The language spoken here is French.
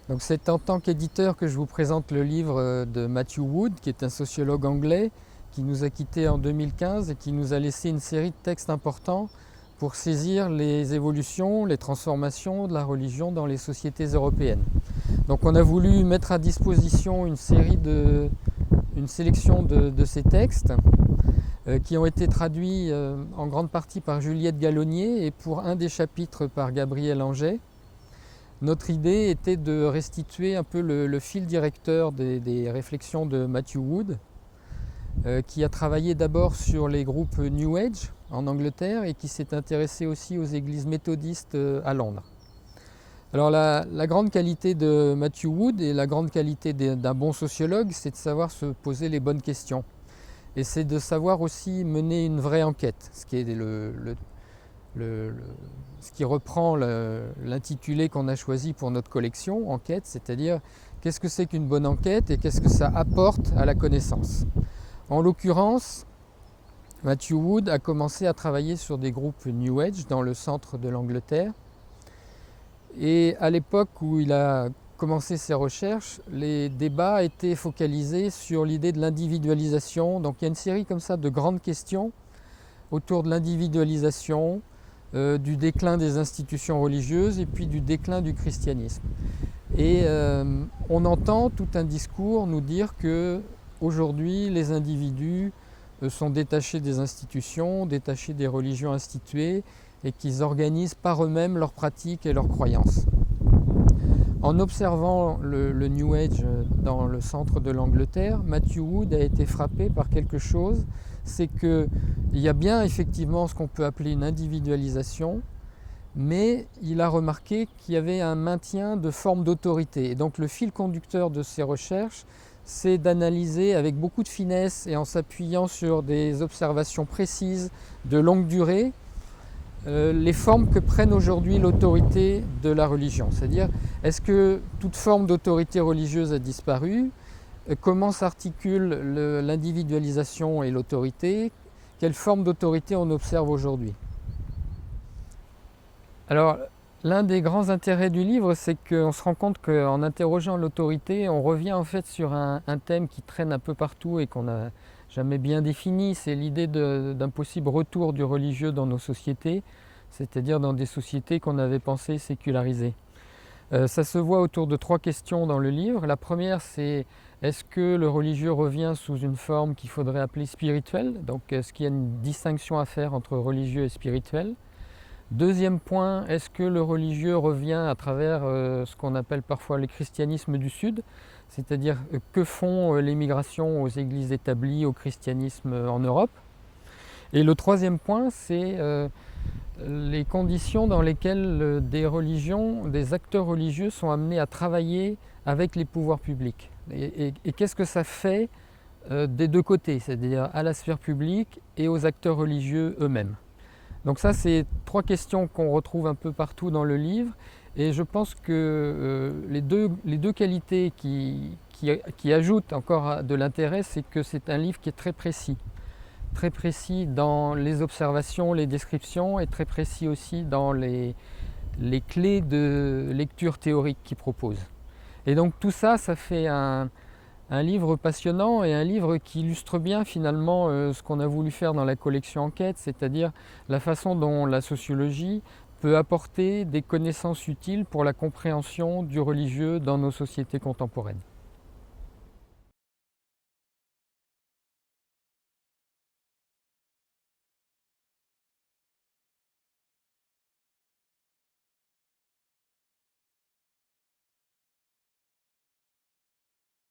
Donc c'est en tant qu'éditeur que je vous présente le livre de Matthew Wood, qui est un sociologue anglais qui nous a quittés en 2015 et qui nous a laissé une série de textes importants pour saisir les évolutions, les transformations de la religion dans les sociétés européennes. Donc on a voulu mettre à disposition une sélection de ces textes qui ont été traduits en grande partie par Juliette Gallonnier et pour un des chapitres par Gabriel Angers. Notre idée était de restituer un peu le fil directeur des réflexions de Matthew Wood, qui a travaillé d'abord sur les groupes New Age en Angleterre et qui s'est intéressé aussi aux églises méthodistes à Londres. Alors la grande qualité de Matthew Wood et la grande qualité d'un bon sociologue, c'est de savoir se poser les bonnes questions. Et c'est de savoir aussi mener une vraie enquête, ce qui est ce qui reprend l'intitulé qu'on a choisi pour notre collection, enquête, c'est-à-dire qu'est-ce que c'est qu'une bonne enquête et qu'est-ce que ça apporte à la connaissance. En l'occurrence, Matthew Wood a commencé à travailler sur des groupes New Age dans le centre de l'Angleterre. Et à l'époque où il a commencé ses recherches, les débats étaient focalisés sur l'idée de l'individualisation. Donc il y a une série comme ça de grandes questions autour de l'individualisation, du déclin des institutions religieuses et puis du déclin du christianisme. Et on entend tout un discours nous dire que aujourd'hui les individus sont détachés des institutions, détachés des religions instituées et qu'ils organisent par eux-mêmes leurs pratiques et leurs croyances. En observant le New Age dans le centre de l'Angleterre, Matthew Wood a été frappé par quelque chose, c'est qu'il y a bien effectivement ce qu'on peut appeler une individualisation, mais il a remarqué qu'il y avait un maintien de formes d'autorité. Et donc le fil conducteur de ses recherches, c'est d'analyser avec beaucoup de finesse et en s'appuyant sur des observations précises de longue durée, les formes que prennent aujourd'hui l'autorité de la religion. C'est-à-dire, est-ce que toute forme d'autorité religieuse a disparu? Comment s'articule l'individualisation et l'autorité? Quelle forme d'autorité on observe aujourd'hui? Alors, l'un des grands intérêts du livre, c'est qu'on se rend compte qu'en interrogeant l'autorité, on revient en fait sur un thème qui traîne un peu partout et qu'on n'a jamais bien défini, c'est l'idée d'un possible retour du religieux dans nos sociétés, c'est-à-dire dans des sociétés qu'on avait pensé sécularisées. Ça se voit autour de 3 questions dans le livre. La première, c'est est-ce que le religieux revient sous une forme qu'il faudrait appeler spirituelle? Donc est-ce qu'il y a une distinction à faire entre religieux et spirituel? Deuxième point, est-ce que le religieux revient à travers ce qu'on appelle parfois le christianisme du Sud? C'est-à-dire que font les migrations aux églises établies, au christianisme en Europe? Et le troisième point, c'est les conditions dans lesquelles des religions, des acteurs religieux sont amenés à travailler avec les pouvoirs publics. Et qu'est-ce que ça fait des deux côtés, c'est-à-dire à la sphère publique et aux acteurs religieux eux-mêmes. Donc ça, c'est 3 questions qu'on retrouve un peu partout dans le livre. Et je pense que les deux qualités qui ajoutent encore de l'intérêt, c'est que c'est un livre qui est très précis dans les observations, les descriptions, et très précis aussi dans les clés de lecture théorique qu'il propose. Et donc tout ça, ça fait un livre passionnant et un livre qui illustre bien finalement ce qu'on a voulu faire dans la collection Enquête, c'est-à-dire la façon dont la sociologie peut apporter des connaissances utiles pour la compréhension du religieux dans nos sociétés contemporaines.